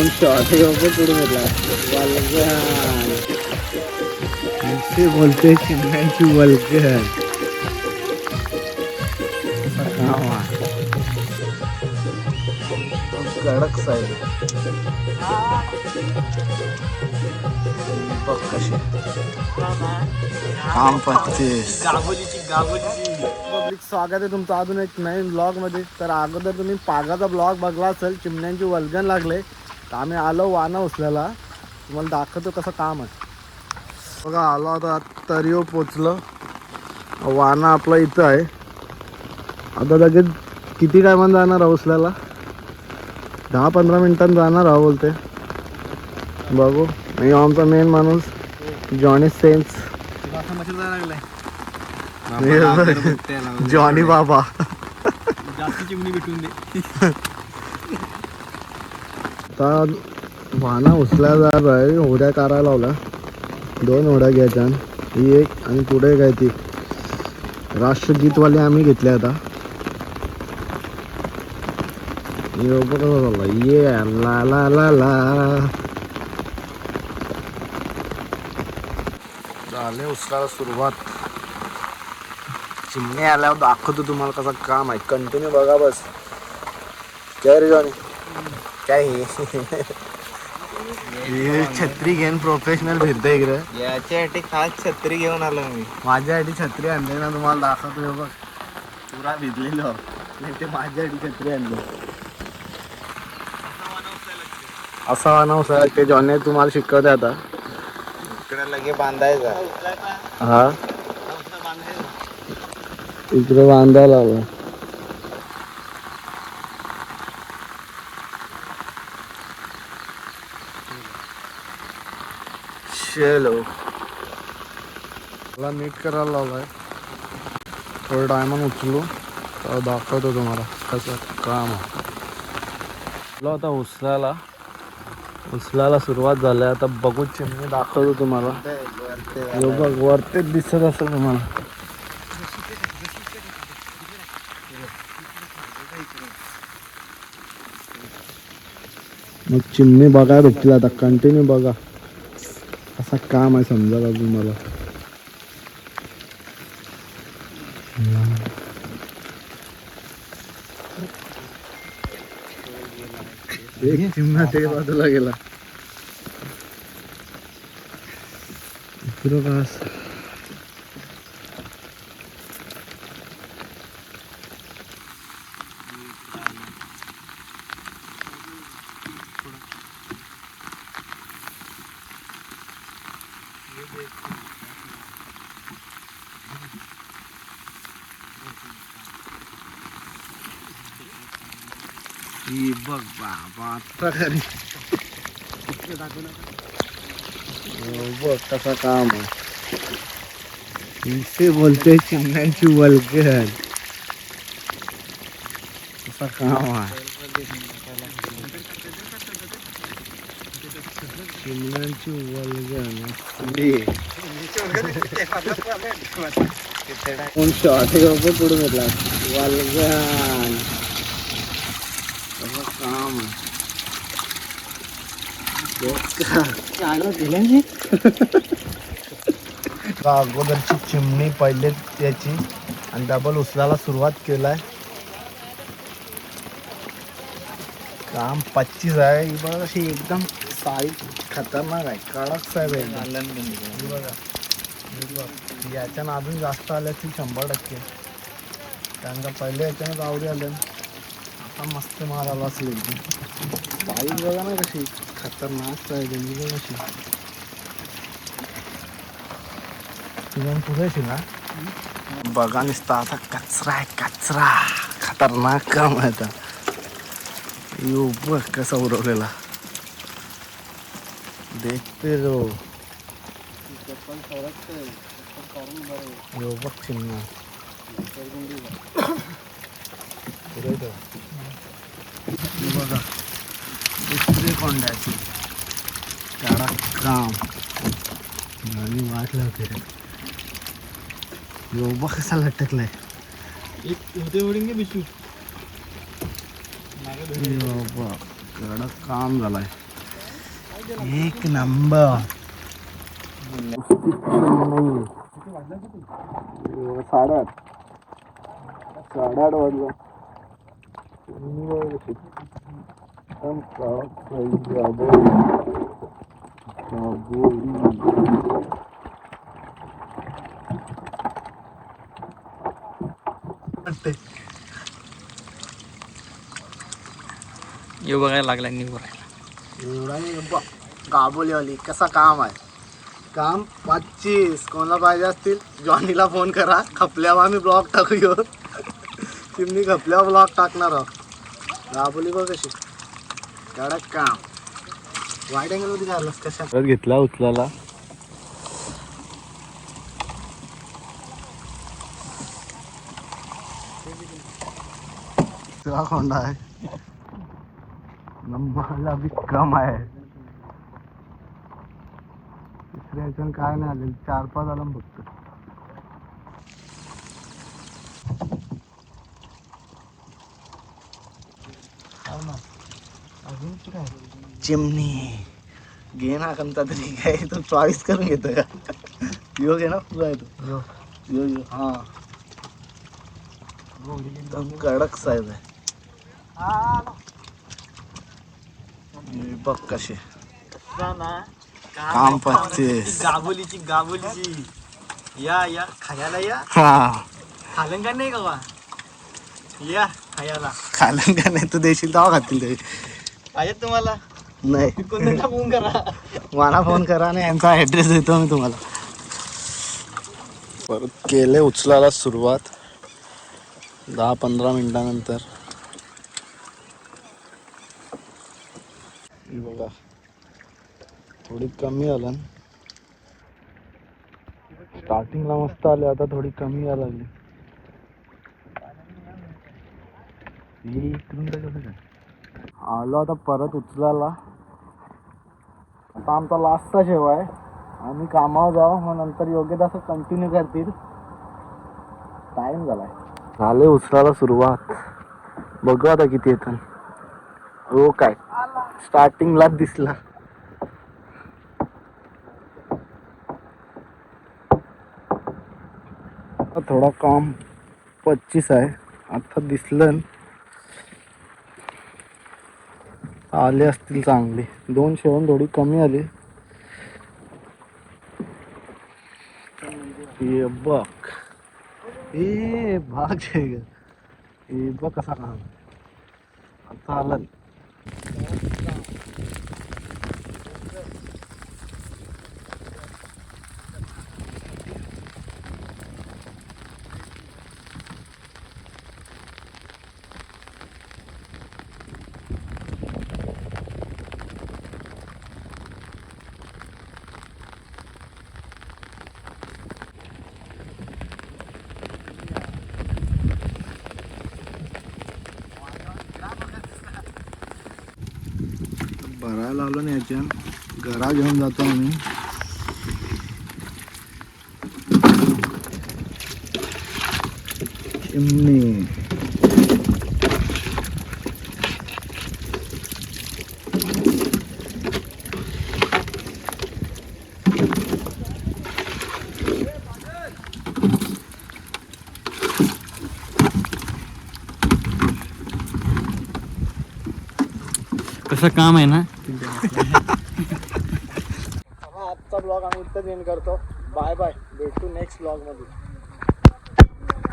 कोण शॉट पुढे घेतला से बोलते चिमण्यांची वल्गन कडक साईड बघ कशी काम पत्तीस पब्लिक स्वागत आहे तुमचं अजून एक नवीन ब्लॉग मध्ये. तर अगोदर तुम्ही पागाचा ब्लॉग बघला असेल, चिमण्यांची वल्गन लागले तर आम्ही आलो वाना उचल्याला. तुम्हाला दाखवतो कसं काम आहे बघा. आलो आता तरिओ पोचलो. वाना आपला इथं आहे. आता लगेच किती टायमान जाणार आहो उचल्याला? 10-15 मिनिटांनी जाणार आहो बोलते. बघू. आणि आमचा मेन माणूस जॉनी सेन्स, जॉनी बाबा. जास्त चिमणी भेटून दे. आता वाहना उचल्या जाणार आहे. होड्या काढायला लावला. 2 होड्या घ्यायच्या. ही एक आणि पुढे काय ती राष्ट्रगीतवाली आम्ही घेतल्या आता. ये ला ला ला ला झाले उचलायला सुरुवात. चिमणे आल्यावर दाखवतो तुम्हाला कसं काम आहे. कंटिन्यू बघा बस. काय रे जॉनी? काय हे छत्री घेऊन प्रोफेशनल फिरते इकडे. याच्यासाठी खास छत्री घेऊन आलो मी. माझ्यासाठी छत्री आणली ना, तुम्हाला दाखवतो. बघ पुरा भिजलेलो नाही ते. माझ्यासाठी छत्री आणली. असा वाना ते जॉनी तुम्हाला शिकवते आता. इकडे लगे बांधायचा. हा इकडे बांधायला आला. चलो मला नीट करायला लावलाय. थोडं टायमान उचलू तर दाखवतो तुम्हाला कसं काम आहे. आता उचलायला सुरुवात झाली. आता बघू चिमणी दाखवतो तुम्हाला. बघ वरतीच दिसत असेल तुम्हाला. मग चिमणी बघा भेटतील आता. कंटिन्यू बघा असं काम आहे समजा तुम्हाला. एक चिमणा ते बाजूला गेला. इकडं का असं बघ बाबा आता खरी बघ कसा काम आहे. इथे बोलते चिमण्यांची वल्गन कसा काम आहे. चिमण्यांची वल्गन कोण शॉट पुढे घेतला वल्गन काम अगोदरची चिमणी पहिले त्याची आणि डबल उचलायला सुरुवात केलाय. काम 25 आहे. ही बघा अशी एकदम साईज खतरनाक आहे. कडक साहेब आहे बघा. याच्यानं अजून जास्त आल्या ती 100%. कारण का पहिले याच्यानं गावडी आल्या. आता मस्त मारायला असली साईज बघा ना कशी खतरनाक आहे त्यांची. कशी तुझ्या पुढे ना बघा नुसता. आता कचरा आहे कचरा. खतरनाक काम आहे. आता यो बघ कसा उडवलेला. देखते रो यो बघ चिमणा बघा. दुसरी कोंड्याची त्याला काम आणि वाट लावते. योबा कसा लटकलाय. कडक काम झालाय. एक नंबर. साडेआठ वाजलं. यो बघायला लागला निघून एवढा नाही गाबोलीवाली कसा काम आहे. काम 25 कोणाला पाहिजे असतील जॉनीला फोन करा. खपल्यावर आम्ही ब्लॉग टाकूया. चिमणी खपल्यावर ब्लॉग टाकणार आहोत. गाबोली बघ कशी कडक काम. वाईट अँगल मध्ये काढलास कशा घेतला उचलाला. कोंडा आहे नंबरला बी कम आहे. तिसऱ्या ह्याच्यानं काय नाही आलेलं 4-5 आलं फक्त. चिमणी घे ना कोणता तरी. काय तू चॉईस करून घेतो का. यो घे ना तुझा आहे तो. यो यो हा एकदम कडक साईज आहे. बघ कशी काम 25. गाबोलीची या खायला या. हा खालन का नाही का या खायला. खालन का नाही तू देशील तेव्हा खातील ते. पाहिजे तुम्हाला नाही कोणत्या फोन करा. मला फोन करा आणि यांचा ॲड्रेस देतो मी तुम्हाला. परत केले उचलायला सुरुवात 10-15 मिनिटानंतर. बघा थोडी कमी आलं. स्टार्टिंगला मस्त आले आता थोडी कमी यायला लागली. आलो आता परत उचलायला. आता आमचा लास्टचा शेव आहे. आम्ही कामावर जाऊ मग नंतर योग्य तसं कंटिन्यू करतील. टाइम झालाय. झाले उचलायला सुरुवात. बघू आता किती येतं. हो काय स्टार्टिंगलाच दिसला. थोडा काम 25 आहे आता दिसलं. आले असतील चांगले. 2 शेवण थोडी कमी आली. हे बघ हे भाग हे बघ कसा काम आता आला. भरायला आलो ना याच्यात घरा घेऊन जातो आम्ही. चिमणी कसं काम आहे ना. आजचा ब्लॉग आम्ही इथं एंड करतो. Bye bye. भेटू नेक्स्ट ब्लॉग मध्ये.